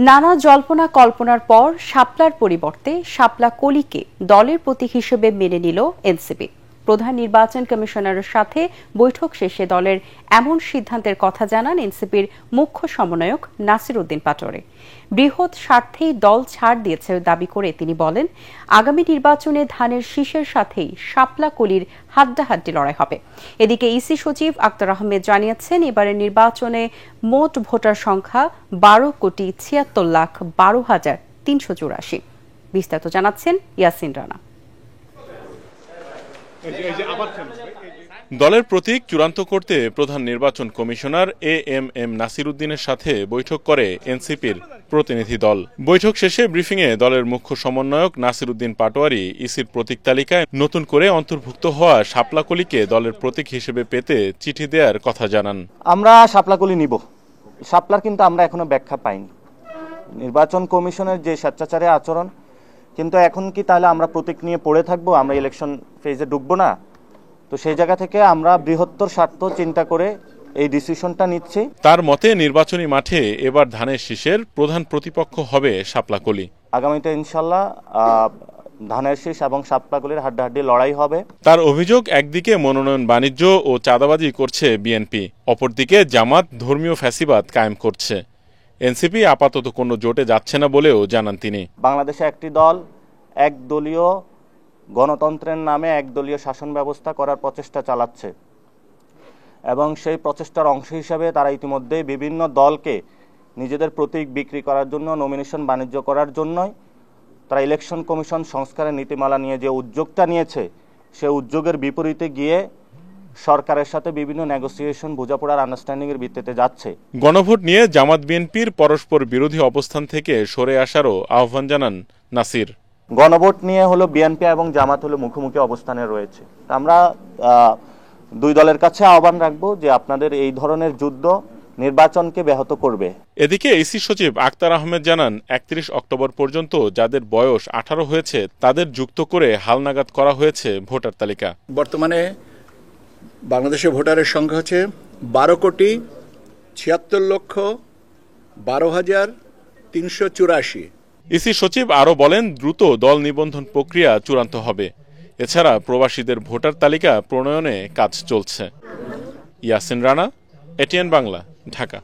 নানা জল্পনা কল্পনার পর শাপলার পরিবর্তে শাপলা কলিকে দলের প্রতীক হিসেবে মেনে নিল এনসিপি। প্রধান নির্বাচন কমিশনারের সাথে বৈঠক শেষে দলের এমন সিদ্ধান্তের কথা জানান এনসিপির মুখ্য সমন্বয়ক নাসির উদ্দিন পাটোয়ারি। বৃহৎ স্বার্থেই দল ছাড় দিয়েছে দাবি করে তিনি বলেন, আগামী নির্বাচনে ধানের শীষের সাথেই শাপলা কলির হাড্ডাহাড্ডি লড়াই হবে। এদিকে ইসি সচিব আক্তার আহমেদ জানিয়েছেন, এবারের নির্বাচনে মোট ভোটার সংখ্যা 12,12,12,384। বিস্তারিত জানাচ্ছেন ইয়াসিন রানা। দলের প্রতীক চূড়ান্ত করতে প্রধান নির্বাচন কমিশনার এএমএম নাসির উদ্দিনের সাথে বৈঠক করে এনসিপির প্রতিনিধি দল। বৈঠক শেষে ব্রিফিংয়ে দলের মুখ্য সমন্বয়ক নাসির উদ্দিন পাটোয়ারি ইসির প্রতীক তালিকায় নতুন করে অন্তর্ভুক্ত হওয়া শাপলাকলিকে দলের প্রতীক হিসেবে পেতে চিঠি দেওয়ার কথা জানান। আমরা শাপলাকলি নিব, শাপলার কিন্তু আমরা এখনো ব্যাখ্যা পাইনি। নির্বাচন কমিশনের যে স্বেচ্ছাচারী আচরণ, কিন্তু এখন কি তাহলে আমরা প্রতীক নিয়ে পড়ে থাকবো? আমরা ইলেকশন ফেজে ঢুকবো না? তো সেই জায়গা থেকে আমরা বৃহত্তর স্বার্থ চিন্তা করে এই ডিসিশনটা নিচ্ছি। তার মতে নির্বাচনী মাঠে এবার ধানের শীষের প্রধান প্রতিপক্ষ হবে শাপলাকলি। আগামীতে ইনশাল্লাহ ধানের শীষ এবং শাপলাকলির হাড্ডাহাড্ডি লড়াই হবে। তার অভিযোগ, একদিকে মনোনয়ন বাণিজ্য ও চাঁদাবাজি করছে বিএনপি, অপরদিকে জামাত ধর্মীয় ফ্যাসিবাদ কায়েম করছে। এনসিপি আপাতত কোনো জোটে যাচ্ছে না বলেও জানান তিনি। বাংলাদেশে একটি দল একদলীয় গণতন্ত্রের নামে একদলীয় শাসন ব্যবস্থা করার প্রচেষ্টা চালাচ্ছে এবং সেই প্রচেষ্টার অংশ হিসেবে তারা ইতিমধ্যে বিভিন্ন দলকে নিজেদের প্রতীক বিক্রি করার জন্য, নমিনেশন বাণিজ্য করার জন্যই তারা ইলেকশন কমিশন সংস্কারের নীতিমালা নিয়ে যে উদ্যোগটা নিয়েছে, সে উদ্যোগের বিপরীতে গিয়ে সরকারের সাথে বিভিন্ন নেগোসিয়েশন, বোঝাপড়ার আন্ডারস্ট্যান্ডিং এর ভিত্তিতে যাচ্ছে। গণভোট নিয়ে জামাত বিএনপির পরস্পর বিরোধী অবস্থান থেকে সরে আসারও আহ্বান জানান নাসির। গণভোট নিয়ে হলো বিএনপি এবং জামাত হলো মুখোমুখি অবস্থানে রয়েছে। আমরা দুই দলের কাছে আহ্বান রাখবো যে আপনাদের এই ধরনের যুদ্ধ নির্বাচনকে ব্যাহত করবে। এদিকে ইসি সচিব আক্তার আহমেদ জানান, 31 অক্টোবর পর্যন্ত যাদের বয়স 18 হয়েছে তাদের যুক্ত করে হালনাগাদ করা হয়েছে ভোটার তালিকা। বর্তমানে বাংলাদেশের ভোটারের সংখ্যা হচ্ছে 12,76,12,384। ইসি সচিব আরও বলেন, দ্রুত দল নিবন্ধন প্রক্রিয়া চূড়ান্ত হবে। এছাড়া প্রবাসীদের ভোটার তালিকা প্রণয়নে কাজ চলছে। ইয়াসিন রানা, এটিএন বাংলা, ঢাকা।